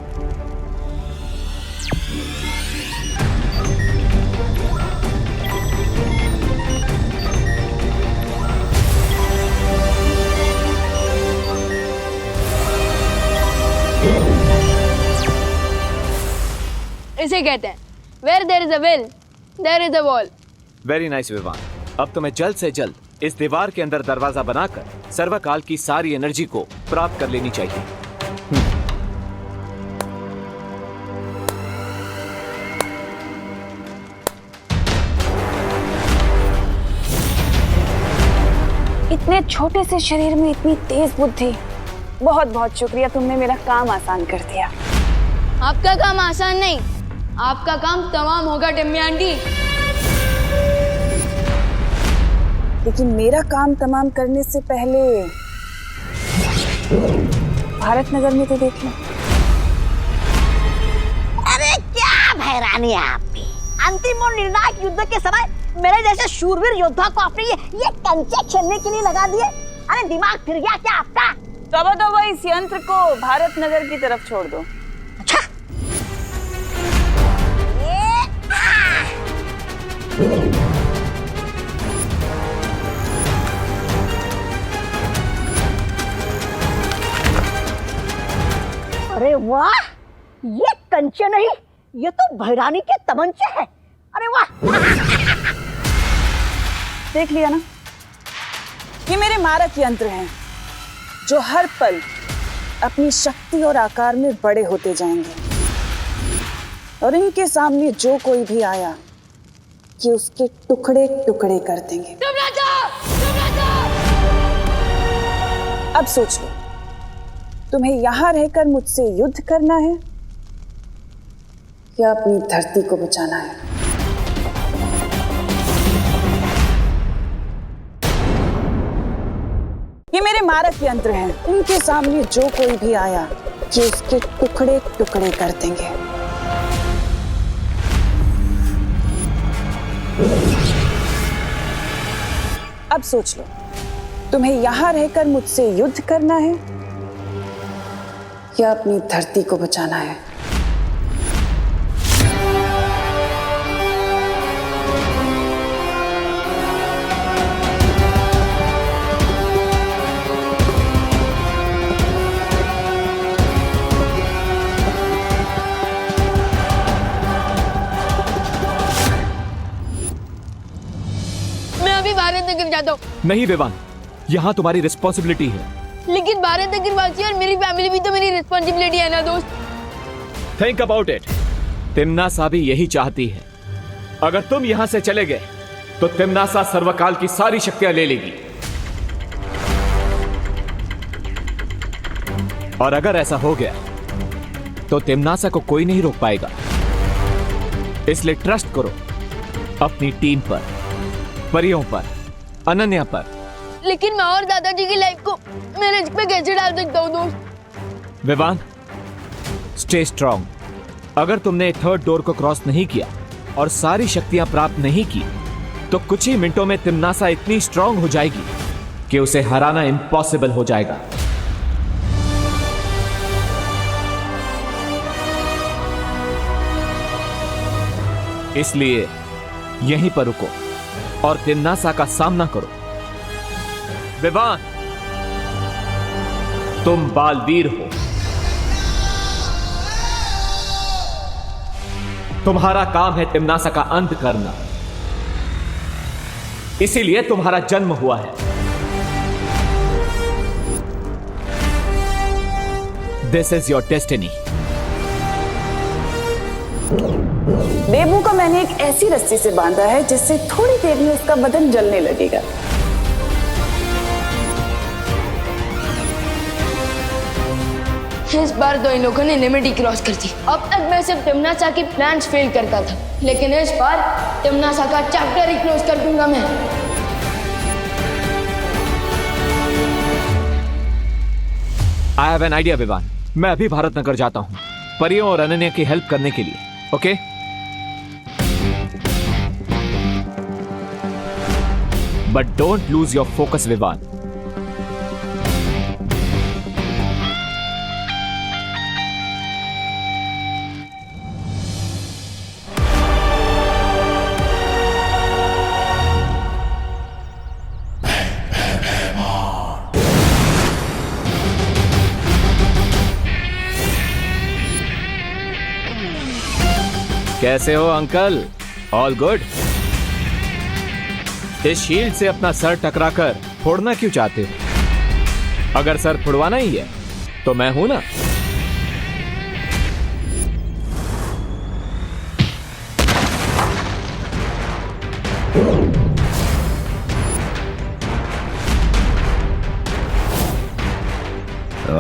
Speaker 7: इसे कहते हैं Where there is a will, there is a wall.
Speaker 9: Very nice Vivaan. अब तुम्हें जल्द से जल्द इस दीवार के अंदर दरवाजा बनाकर सर्वकाल की सारी एनर्जी को प्राप्त कर लेनी चाहिए।
Speaker 11: इतने छोटे से शरीर में इतनी तेज बुद्धि। बहुत बहुत शुक्रिया, तुमने मेरा काम आसान कर दिया।
Speaker 7: आपका काम आसान नहीं, आपका काम तमाम होगा टिम्मी आंटी।
Speaker 11: लेकिन मेरा काम तमाम करने से पहले भारत नगर में तो देख लो।
Speaker 13: अरे क्या भैरानी है आपकी। अंतिम और निर्णायक युद्ध के समय मेरे जैसे शूरवीर योद्धा को आपने ये कंचे खेलने के लिए लगा दिए। अरे दिमाग फिर गया क्या आपका?
Speaker 11: तो इस यंत्र को भारत नगर की तरफ छोड़ दो।
Speaker 13: अच्छा, अरे वाह, ये कंचे नहीं, ये तो भैरानी के तमंचे हैं। अरे वाह।
Speaker 11: देख लिया ना, ये मेरे मारक यंत्र हैं जो हर पल अपनी शक्ति और आकार में बड़े होते जाएंगे, और इनके सामने जो कोई भी आया कि उसके टुकड़े टुकड़े कर देंगे। अब सोच लो, तुम्हें यहां रहकर मुझसे युद्ध करना है या अपनी धरती को बचाना है? ये मेरे मारक यंत्र हैं, इनके सामने जो कोई भी आया कि उसके टुकड़े टुकड़े कर देंगे। अब सोच लो, तुम्हें यहां रहकर मुझसे युद्ध करना है या अपनी धरती को बचाना है?
Speaker 7: मैं अभी भारत नगर जाता हूँ।
Speaker 9: नहीं विवान, यहाँ तुम्हारी रिस्पॉन्सिबिलिटी है।
Speaker 7: लेकिन भारत नगर वासी और मेरी फैमिली भी तो मेरी रिस्पॉन्सिबिलिटी है ना दोस्त।
Speaker 9: Think about it. तिम्नासा भी यही चाहती है। अगर तुम यहाँ से चले गए तो तिम्नासा सर्वकाल की सारी शक्तियां ले लेगी, और अगर ऐसा हो गया तो तिम्नासा को कोई नहीं रोक पाएगा। इसलिए ट्रस्ट करो अपनी टीम पर, परियों पर, अनन्या पर।
Speaker 7: लेकिन मैं और दादाजी की लाइफ को मैं रिस्क पे कैसे डाल सकता हूँ दोस्त?
Speaker 9: Vivaan, stay strong. अगर तुमने थर्ड डोर को क्रॉस नहीं किया और सारी शक्तियां प्राप्त नहीं की तो कुछ ही मिनटों में तिम्नासा इतनी स्ट्रांग हो जाएगी कि उसे हराना इम्पॉसिबल हो जाएगा। इसलिए यहीं पर रुको और तिम्नासा का सामना करो। विवान, तुम बालवीर हो। तुम्हारा काम है तिम्नासा का अंत करना, इसीलिए तुम्हारा जन्म हुआ है। This is your destiny.
Speaker 11: Debu को मैंने एक ऐसी रस्सी से बांधा है जिससे थोड़ी देर में उसका बदन जलने लगेगा।
Speaker 7: इस बार तो इन लोगों ने लिमिट ही क्रॉस कर दी। अब तक मैं सिर्फ टिमनासा की प्लान्स फेल करता था, लेकिन इस बार टिमनासा का चैप्टर ही क्लोज कर दूंगा मैं।
Speaker 9: I have an idea Vivaan. मैं अभी भारत नगर जाता हूँ परियों और अनन्या की हेल्प करने के लिए। Okay but don't lose your focus Vivaan. कैसे हो अंकल? All good? इस शील्ड से अपना सर टकराकर फोड़ना क्यों चाहते हो? अगर सर फोड़वाना ही है तो मैं हूं ना।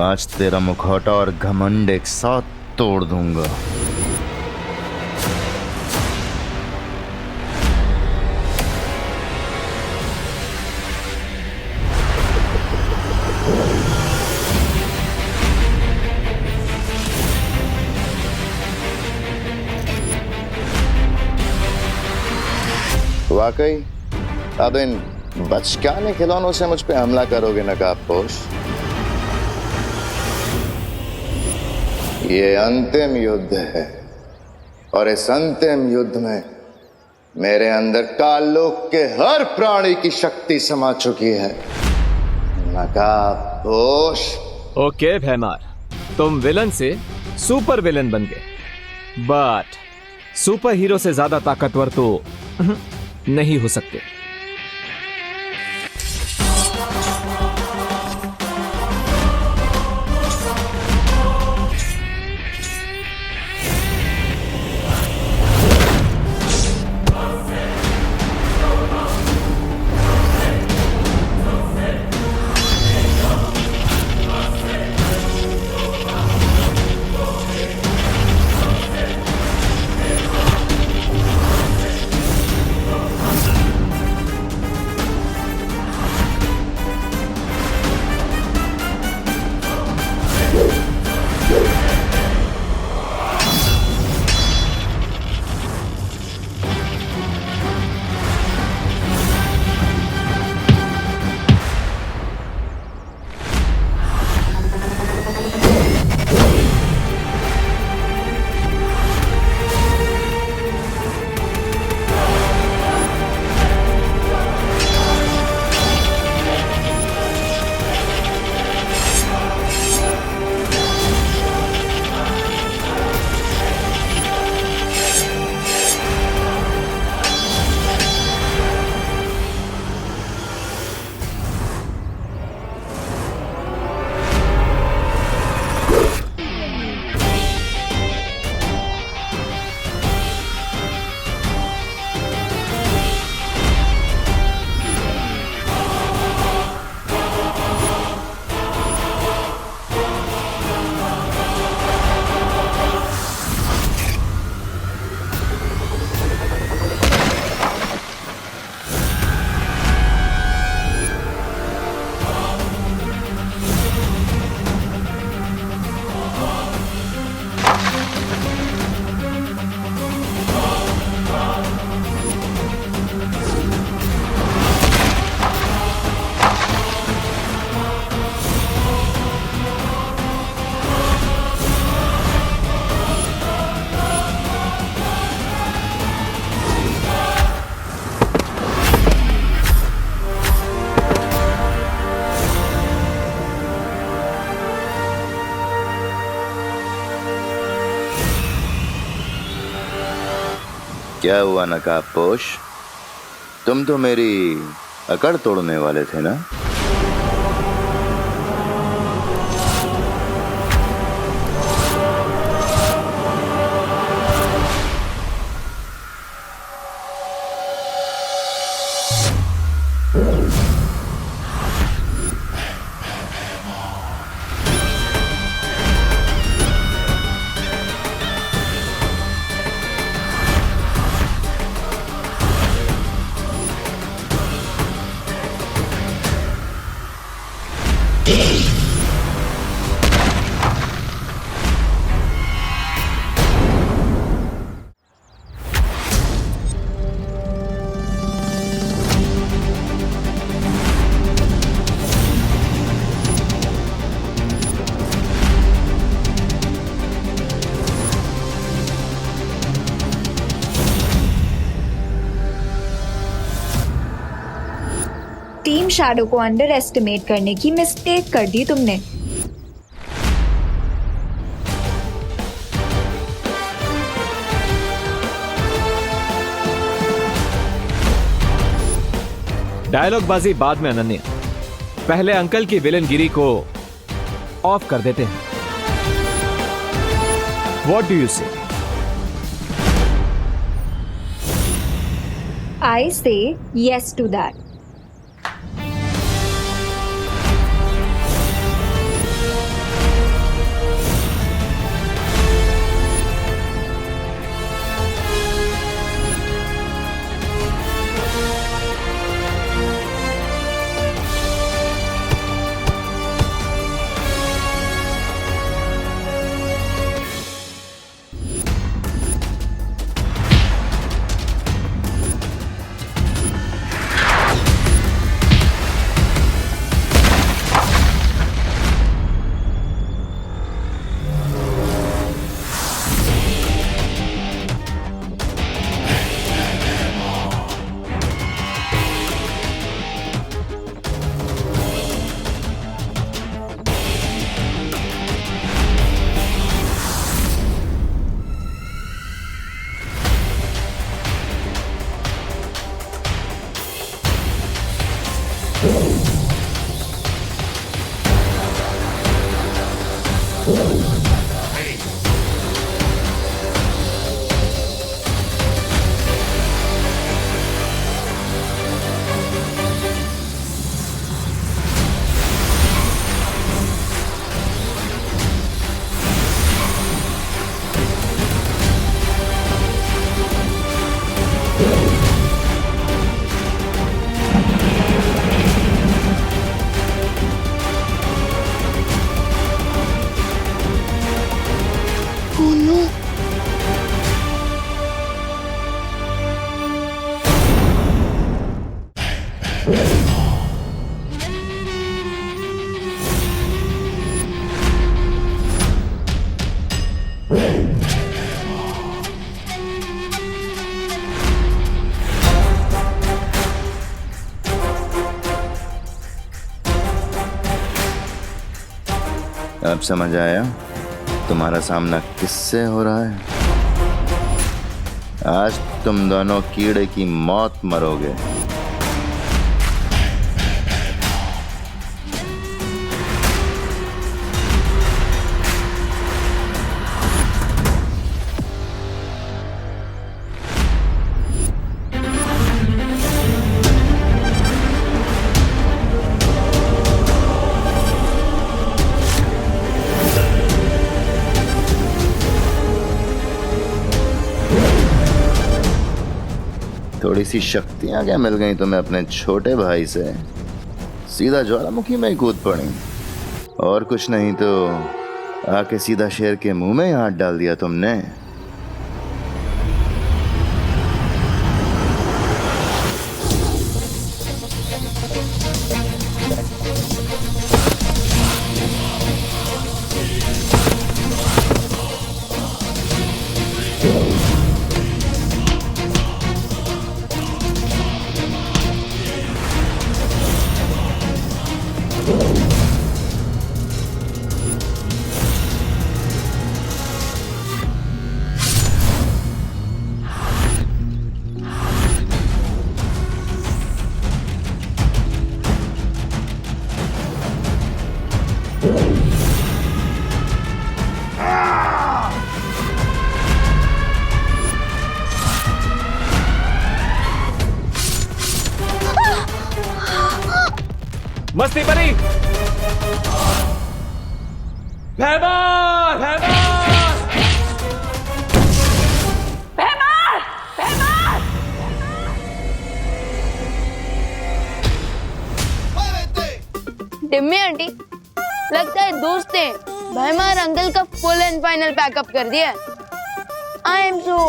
Speaker 12: आज तेरा मुखौटा और घमंड एक साथ तोड़ दूंगा। वाकई अब इन बचकाने खिलौनों से मुझ पे हमला करोगे नकाबपोश? ये अंतिम युद्ध है और इस अंतिम युद्ध में मेरे अंदर काललोक के हर प्राणी की शक्ति समा चुकी है नकाबपोश।
Speaker 9: ओके भैमार, तुम विलन से सुपर विलन बन गए, बट सुपर हीरो से ज्यादा ताकतवर तो नहीं हो सकते।
Speaker 12: क्या हुआ नकाबपोश? तुम तो मेरी अकड़ तोड़ने वाले थे ना?
Speaker 2: टीम शैडो को अंडर एस्टिमेट करने की मिस्टेक कर दी तुमने।
Speaker 9: डायलॉग बाजी बाद में अनन्या, पहले अंकल की विलनगिरी को ऑफ कर देते हैं। व्हाट डू यू से?
Speaker 2: आई से यस टू दैट।
Speaker 12: अब समझ आया तुम्हारा सामना किससे हो रहा है? आज तुम दोनों कीड़े की मौत मरोगे। थोड़ी सी शक्तियां क्या मिल गई तुम्हें अपने छोटे भाई से? सीधा ज्वालामुखी में ही कूद पड़ी। और कुछ नहीं तो आके सीधा शेर के मुंह में ही हाथ डाल दिया तुमने।
Speaker 9: मस्ती परी, भैमार, भैमार,
Speaker 7: भैमार, भैमार। डिम्मी आंटी, लगता है दोस्त ने भैमार अंकल का फुल एंड फाइनल पैकअप कर दिया। I am so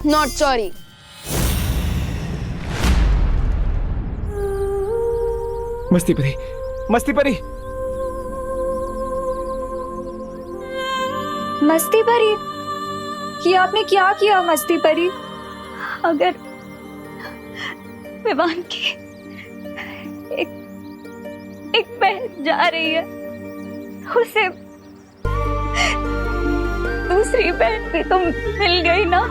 Speaker 7: not sorry.
Speaker 9: मस्ती परी, मस्ती परी,
Speaker 2: मस्ती परी, ये आपने क्या किया मस्ती परी? अगर विवान की एक एक बहन जा रही है, उसे दूसरी बहन भी तो मिल गई ना।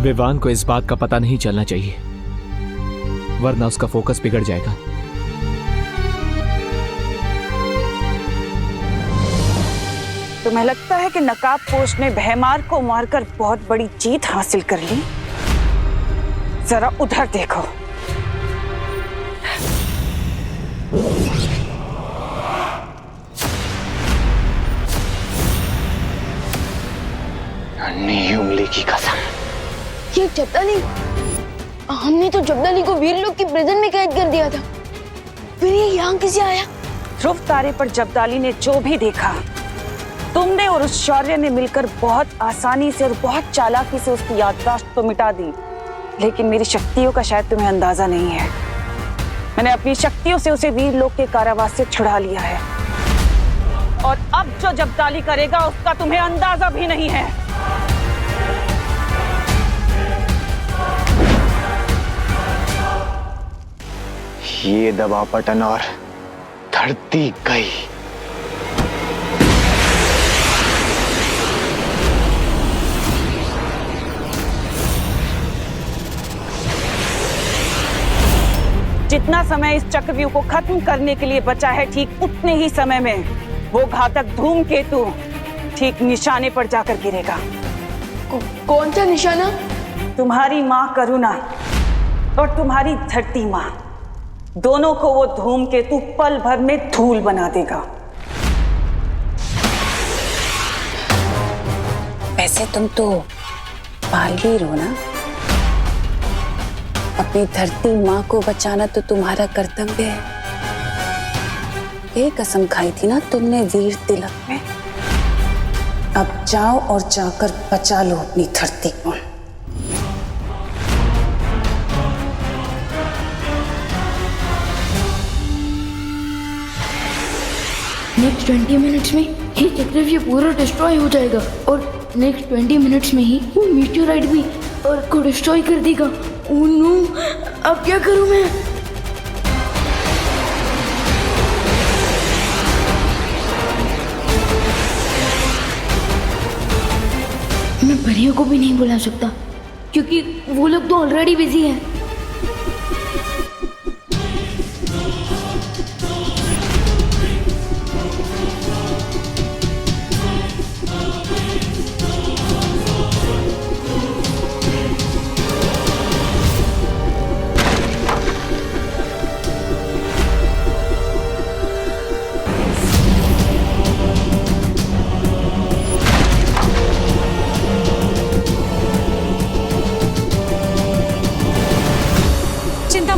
Speaker 9: विवान को इस बात का पता नहीं चलना चाहिए, वरना उसका फोकस बिगड़ जाएगा।
Speaker 11: तुम्हें लगता है कि नकाबपोश ने भैमार को मारकर बहुत बड़ी जीत हासिल कर ली? जरा उधर देखो।
Speaker 6: नन्ही उंगली की कसम।
Speaker 7: ये जब्दाली, हमने तो जब्दाली को वीर लोग की प्रिजन में कैद कर दिया था, फिर ये यहाँ कैसे आया?
Speaker 11: ध्रुव तारे पर जब्दाली ने जो भी देखा, तुमने और उस शौर्य ने मिलकर बहुत आसानी से और बहुत चालाकी से उसकी याददाश्त तो मिटा दी, लेकिन मेरी शक्तियों का शायद तुम्हें अंदाजा नहीं है। मैंने अपनी शक्तियों से उसे वीर लोग के कारावास से छुड़ा लिया है, और अब जो जब्दाली करेगा उसका तुम्हें अंदाजा भी नहीं है।
Speaker 6: ये दबा बटन और धरती गई।
Speaker 11: जितना समय इस चक्रव्यूह को खत्म करने के लिए बचा है, ठीक उतने ही समय में वो घातक धूमकेतु ठीक निशाने पर जाकर गिरेगा।
Speaker 7: कौन सा निशाना?
Speaker 11: तुम्हारी माँ करुणा और तुम्हारी धरती माँ, दोनों को वो धूमकेतु पल भर में धूल बना देगा। वैसे तुम तो बालवीर हो ना? अपनी धरती माँ को बचाना तो तुम्हारा कर्तव्य है। ये कसम खाई थी ना तुमने वीर तिलक में। अब जाओ और जाकर बचा लो अपनी धरती को।
Speaker 7: नेक्स्ट 20 मिनट्स में ये चक्रव्यूह पूरा डिस्ट्रॉय हो जाएगा, और नेक्स्ट 20 मिनट्स में ही वो मीटियोराइट भी अर्थ को डिस्ट्रॉय कर देगा। ओह नो, अब क्या करूं मैं? मैं परियों को भी नहीं बुला सकता, क्योंकि वो लोग तो ऑलरेडी बिजी हैं।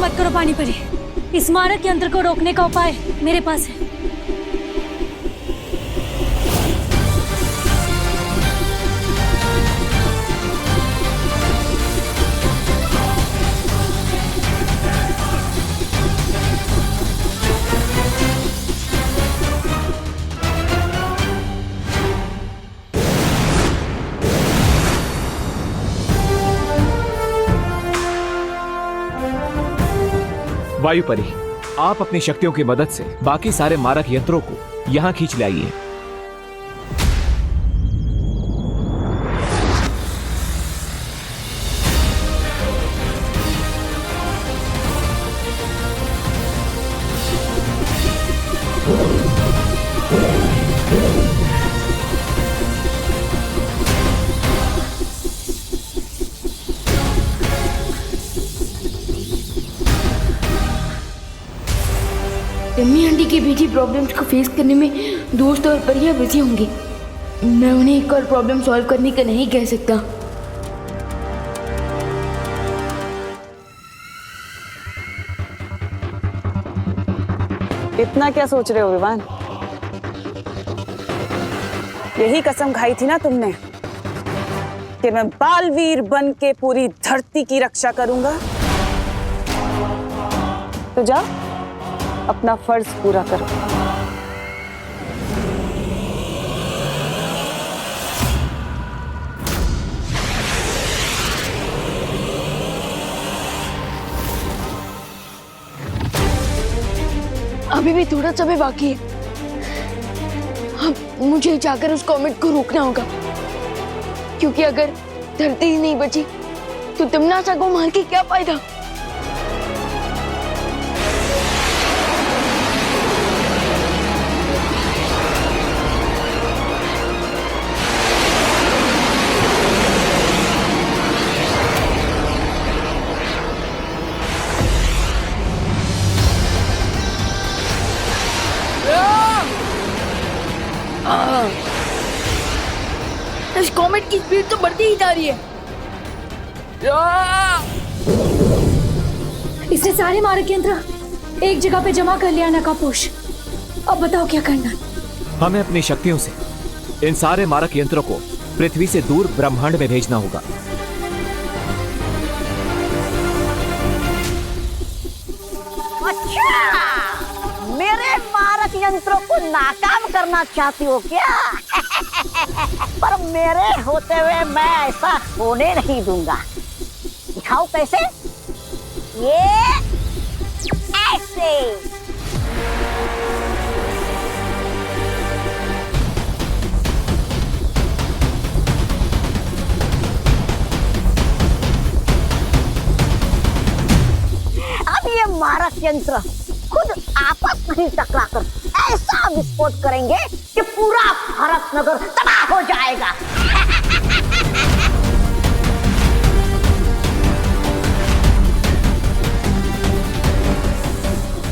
Speaker 2: मत करो पानी परी, इस मारक यंत्र को रोकने का उपाय मेरे पास है।
Speaker 9: वायु परी, आप अपनी शक्तियों की मदद से बाकी सारे मारक यंत्रों को यहाँ खींच ले आइए।
Speaker 7: टिम्मी आंटी के बीच प्रॉब्लम्स को फेस करने में दोस्त और परियां बिजी होंगे। मैं उन्हें एक और प्रॉब्लम सॉल्व करने का नहीं कह सकता।
Speaker 11: इतना क्या सोच रहे हो विवान? यही कसम खाई थी ना तुमने कि मैं बालवीर बन के पूरी धरती की रक्षा करूंगा। तो जाओ अपना फर्ज पूरा करो।
Speaker 7: अभी भी थोड़ा समय बाकी है। अब मुझे जाकर उस कॉमेट को रोकना होगा, क्योंकि अगर धरती ही नहीं बची तो तिम्नासा को मार के क्या फायदा। इस कॉमेट की स्पीड तो बढ़ती ही जा रही है।
Speaker 2: इसने सारे मारक यंत्र एक जगह पे जमा कर लिया नकाबपोश। अब बताओ क्या करना।
Speaker 9: हमें अपनी शक्तियों से इन सारे मारक यंत्रों को पृथ्वी से दूर ब्रह्मांड में भेजना होगा।
Speaker 13: अच्छा, मेरे मारक यंत्रों को नाकाम करना चाहती हो क्या? पर मेरे होते हुए मैं ऐसा होने नहीं दूंगा। दिखाओ कैसे? ये ऐसे। अब ये मारक यंत्र खुद आपस में टकराकर ऐसा विस्फोट करेंगे कि पूरा भारत नगर तबाह हो जाएगा।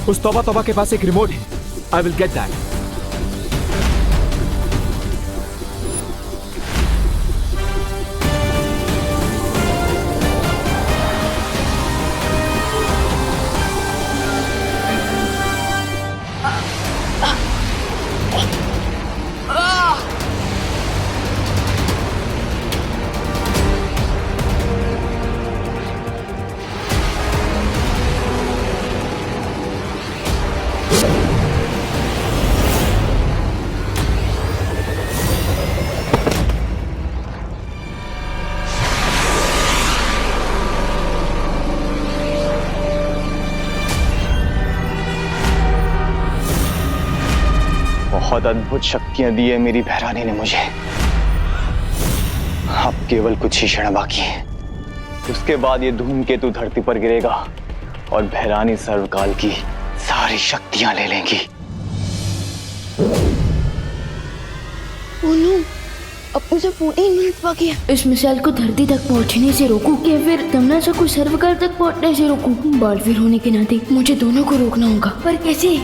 Speaker 9: उस तौबा तौबा के पास एक रिमोट है। I will get that.
Speaker 14: बहुत अद्भुत शक्तियां दी है मेरी भैरानी ने मुझे। अब केवल कुछ ही क्षण बाकी है, उसके बाद ये धूमकेतु धरती पर गिरेगा और भैरानी सर्वकाल की सारी शक्तियां ले लेंगी।
Speaker 7: अब मुझे 14 मिनट बाकी है। इस मिसाइल को धरती तक पहुंचने से रोकूं या फिर तिम्नासा को सर्वकाल तक पहुंचने से रोकूं? बालवीर होने के नाते मुझे दोनों को रोकना होगा, पर कैसे?